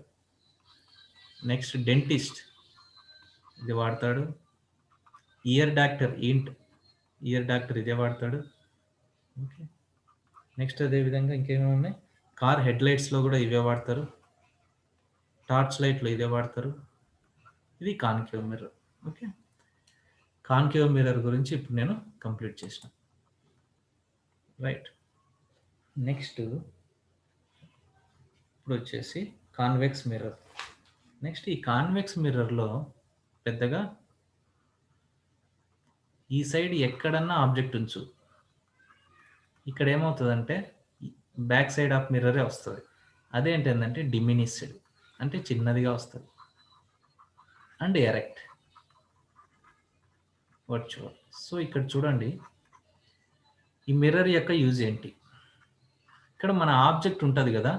నెక్స్ట్ డెంటిస్ట్ ఇది వాడతాడు. ఇయర్ డాక్టర్ ఇయర్ డాక్టర్ ఇదే వాడతాడు. ఓకే. నెక్స్ట్ అదే విధంగా ఇంకేమేమి ఉన్నాయి? కార్ హెడ్‌లైట్స్‌లో కూడా ఇవే వాడతారు. టార్చ్ లైట్‌లో ఇదే వాడతారు. ఇది concave mirror. Okay. Concave mirror గురించి ఇప్పుడు నేను కంప్లీట్ చేసిన. రైట్. నెక్స్ట్ ఇప్పుడు వచ్చేసి కాన్వెక్స్ మిర్రర్. నెక్స్ట్ ఈ కాన్వెక్స్ మిర్రర్‌లో పెద్దగా ఈ సైడ్ ఎక్కడన్నా ఆబ్జెక్ట్ ఉంచు. ఇక్కడ ఏమవుతుందంటే బ్యాక్ సైడ్ ఆఫ్ మిర్రరే వస్తుంది. అదేంటంటే డిమినిష్డ్ అంటే చిన్నదిగా వస్తుంది. And erect virtual. సో ఇక్కడ చూడండి ఈ మిర్రర్ యొక్క యూజ్ ఏంటి? ఇక్కడ మన ఆబ్జెక్ట్ ఉంటుంది కదా,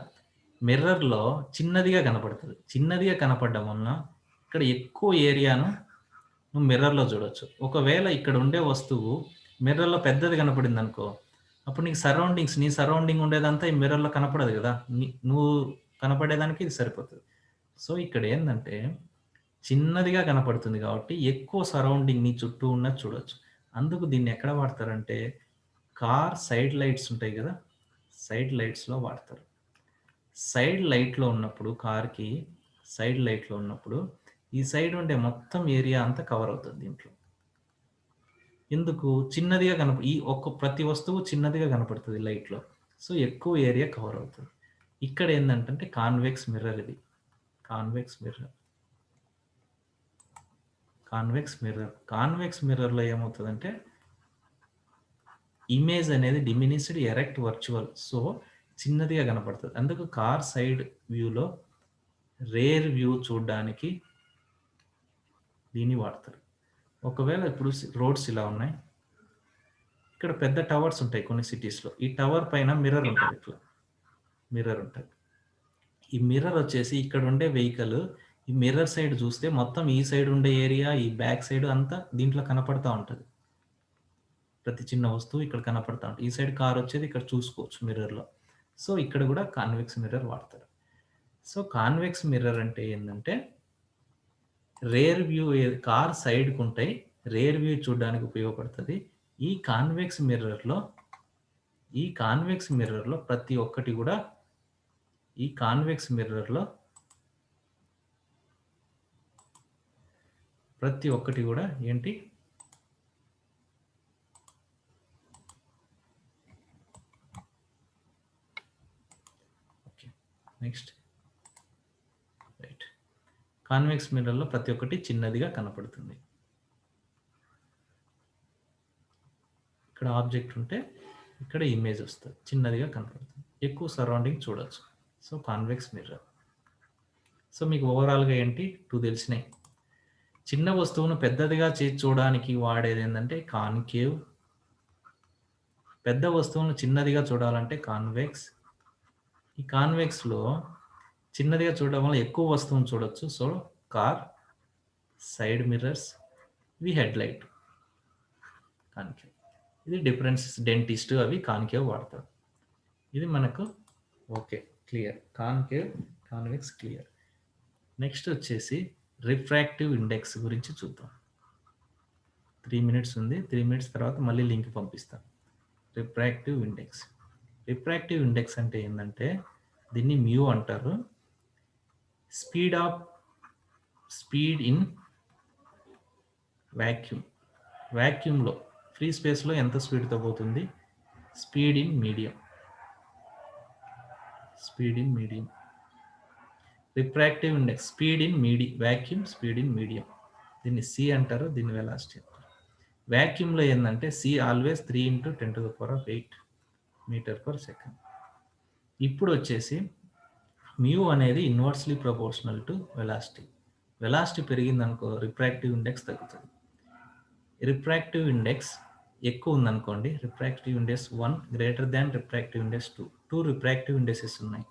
మిర్రర్‌లో చిన్నదిగా కనపడుతుంది. చిన్నదిగా కనపడడం వలన ఇక్కడ ఎక్కువ ఏరియాను నువ్వు మిర్రర్‌లో చూడొచ్చు. ఒకవేళ ఇక్కడ ఉండే వస్తువు మిర్రర్‌లో పెద్దది కనపడింది అనుకో, అప్పుడు నీకు నీ సరౌండింగ్ ఉండేదంతా ఈ మిర్రర్‌లో కనపడదు కదా, నువ్వు కనపడేదానికి ఇది సరిపోతుంది. సో ఇక్కడ ఏంటంటే చిన్నదిగా కనపడుతుంది కాబట్టి ఎక్కువ సరౌండింగ్ నీ చుట్టూ ఉన్నది చూడొచ్చు. అందుకు దీన్ని ఎక్కడ వాడతారంటే కార్ సైడ్ లైట్స్ ఉంటాయి కదా, సైడ్ లైట్స్‌లో వాడతారు. సైడ్ లైట్‌లో ఉన్నప్పుడు కార్‌కి సైడ్ లైట్‌లో ఉన్నప్పుడు ఈ సైడ్ ఉండే మొత్తం ఏరియా అంతా కవర్ అవుతుంది దీంట్లో. ఎందుకు? చిన్నదిగా ఈ ప్రతి వస్తువు చిన్నదిగా కనపడుతుంది లైట్‌లో. సో ఎక్కువ ఏరియా కవర్ అవుతుంది. ఇక్కడ ఏందంటే కాన్వెక్స్ మిర్రర్ ఇది. Convex mirror. కాన్వెక్స్ మిర్రర్‌లో ఏమవుతదంటే ఇమేజ్ అనేది డిమినిష్డ్, ఎరెక్ట్, వర్చువల్. సో చిన్నదిగా కనపడుతుంది. అందుకు కార్ సైడ్ వ్యూలో రేర్ వ్యూ చూడడానికి దీన్ని వాడతారు. ఒకవేళ ఇప్పుడు రోడ్స్ ఇలా ఉన్నాయి. ఇక్కడ పెద్ద టవర్స్ ఉంటాయి కొన్ని సిటీస్‌లో. ఈ టవర్ పైన మిర్రర్ ఉంటుంది ఇట్లా. మిర్రర్ ఉంటుంది. ఈ మిర్రర్ వచ్చేసి ఇక్కడ ఉండే వెహికల్ ఈ మిర్రర్ సైడ్ చూస్తే మొత్తం ఈ సైడ్ ఉండే ఏరియా, ఈ బ్యాక్ సైడ్ అంతా దీంట్లో కనపడతా ఉంటది. ప్రతి చిన్న వస్తువు ఇక్కడ కనపడతా ఉంటుంది. ఈ సైడ్ కార్ వచ్చేది ఇక్కడ చూసుకోవచ్చు మిర్రర్‌లో. సో ఇక్కడ కూడా కాన్వెక్స్ మిర్రర్ వాడతారు. సో కాన్వెక్స్ మిర్రర్ అంటే ఏందంటే రేర్ వ్యూ కార్ సైడ్‌కి ఉంటాయి. రేర్ వ్యూ చూడడానికి ఉపయోగపడుతుంది. ఈ కాన్వెక్స్ మిర్రర్‌లో ప్రతి ఒక్కటి కూడా ఏంటి? ఓకే. నెక్స్ట్. రైట్. కాన్వెక్స్ మిర్రర్‌లో ప్రతి ఒక్కటి చిన్నదిగా కనపడుతుంది. ఇక్కడ ఆబ్జెక్ట్ ఉంటే ఇక్కడ ఇమేజ్ వస్తుంది. చిన్నదిగా కనపడుతుంది. ఎక్కువ సరౌండింగ్ చూడొచ్చు. So convex mirror. సో మీకు ఓవరాల్‌గా ఏంటి 2 తెలిసినాయి. చిన్న వస్తువును పెద్దదిగా చేసి చూడడానికి వాడేది ఏంటంటే కాన్కేవ్. పెద్ద వస్తువును చిన్నదిగా చూడాలంటే కాన్వెక్స్. ఈ కాన్వెక్స్‌లో చిన్నదిగా చూడడం వల్ల ఎక్కువ వస్తువును చూడొచ్చు. సో కార్ సైడ్ మిర్రర్స్, ఇవి హెడ్ లైట్. కాన్కేవ్. ఇది డిఫరెన్స్. డెంటిస్ట్ అవి కాన్కేవ్ వాడతారు. ఇది మనకు okay clear. Concave, convex clear. Next వచ్చేసి రిఫ్రాక్టివ్ ఇండెక్స్ గురించి చూద్దాం. 3 మినిట్స్ ఉంది. 3 మినిట్స్ తర్వాత మళ్ళీ లింక్ పంపిస్తాను. రిఫ్రాక్టివ్ ఇండెక్స్ అంటే ఏంటంటే దీన్ని మ్యూ అంటారు. స్పీడ్ ఇన్ వాక్యూమ్లో ఫ్రీ స్పేస్లో ఎంత స్పీడ్తో పోతుంది? Speed in medium. Speed in medium. Refractive index speed in vacuum speed in medium. దీన్ని సి అంటారు, దీన్ని వెలాసిటీ అంటారు. వాక్యూమ్లో ఏంటంటే C always 3 × 10⁸ metre per second. ఇప్పుడు వచ్చేసి మ్యూ అనేది inversely proportional to velocity. Velocity పెరిగిందనుకో రిఫ్రాక్టివ్ ఇండెక్స్ తగ్గుతుంది. రిఫ్రాక్టివ్ ఇండెక్స్ ఎక్కువ ఉందనుకోండి, refractive index 1 greater than refractive index 2. 2 refractive indexes ఉన్నాయి.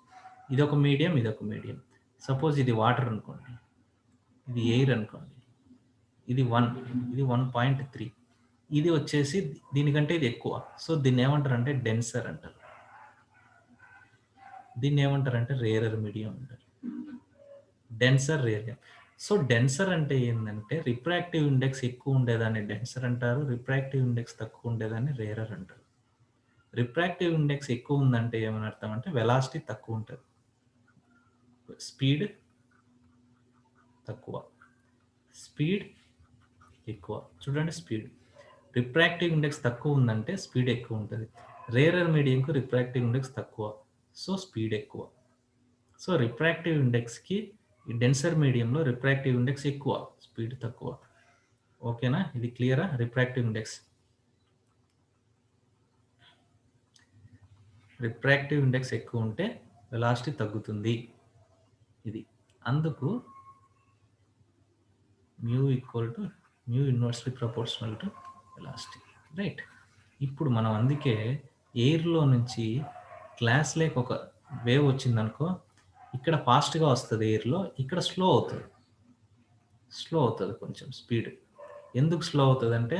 ఇదొక మీడియం, ఇదొక మీడియం. సపోజ్ ఇది వాటర్ అనుకోండి, ఇది ఎయిర్ అనుకోండి, ఇది 1, ఇది 1.3. ఇది వచ్చేసి దీనికంటే ఇది ఎక్కువ. సో దీన్ని ఏమంటారంటే డెన్సర్ అంటారు. దీన్ని ఏమంటారంటే రేరర్ మీడియం అంటారు. Denser, rare. సో డెన్సర్ అంటే ఏంటంటే రిఫ్రాక్టివ్ ఇండెక్స్ ఎక్కువ ఉండేదాన్ని డెన్సర్ అంటారు, రిఫ్రాక్టివ్ ఇండెక్స్ తక్కువ ఉండేదాన్ని రేరర్ అంటారు. రిఫ్రాక్టివ్ ఇండెక్స్ ఎక్కువ ఉందంటే ఏమని అర్థం అంటే వెలాసిటీ తక్కువ ఉంటుంది, స్పీడ్ తక్కువ, స్పీడ్ ఎక్కువ. చూడండి స్పీడ్. రిఫ్రాక్టివ్ ఇండెక్స్ తక్కువ ఉందంటే స్పీడ్ ఎక్కువ ఉంటుంది. రేరర్ మీడియంకు రిఫ్రాక్టివ్ ఇండెక్స్ తక్కువ, సో స్పీడ్ ఎక్కువ. సో రిఫ్రాక్టివ్ ఇండెక్స్కి ఈ డెన్సర్ మీడియంలో రిఫ్రాక్టివ్ ఇండెక్స్ ఎక్కువ, స్పీడ్ తక్కువ. ఓకేనా? ఇది క్లియరా? Refractive index. రిఫ్రాక్టివ్ ఇండెక్స్ ఎక్కువ ఉంటే వెలాసిటీ తగ్గుతుంది. ఇది అందుకు mu inversely proportional to velocity. Right. ఇప్పుడు మనం అందుకే ఎయిర్లో నుంచి గ్లాస్ లేక్ ఒక వేవ్ వచ్చిందనుకో, ఇక్కడ ఫాస్ట్గా వస్తుంది ఎయిర్లో, ఇక్కడ స్లో అవుతుంది కొంచెం స్పీడ్. ఎందుకు స్లో అవుతుంది అంటే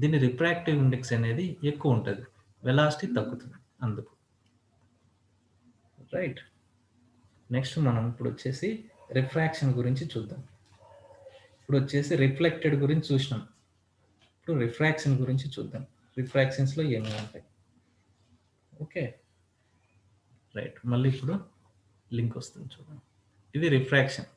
దీని రిఫ్రాక్టివ్ ఇండెక్స్ అనేది ఎక్కువ ఉంటుంది, వెలాసిటీ తగ్గుతుంది అందుకు. రైట్. నెక్స్ట్ మనం ఇప్పుడు వచ్చేసి రిఫ్రాక్షన్ గురించి చూద్దాం. ఇప్పుడు వచ్చేసి రిఫ్లెక్టెడ్ గురించి చూసినాం. ఇప్పుడు రిఫ్రాక్షన్ గురించి చూద్దాం. రిఫ్రాక్షన్స్లో ఏమేమి ఉంటాయి. Okay right. మళ్ళీ ఇప్పుడు లింక్ వస్తుంది చూడండి. ఇది రిఫ్రాక్షన్.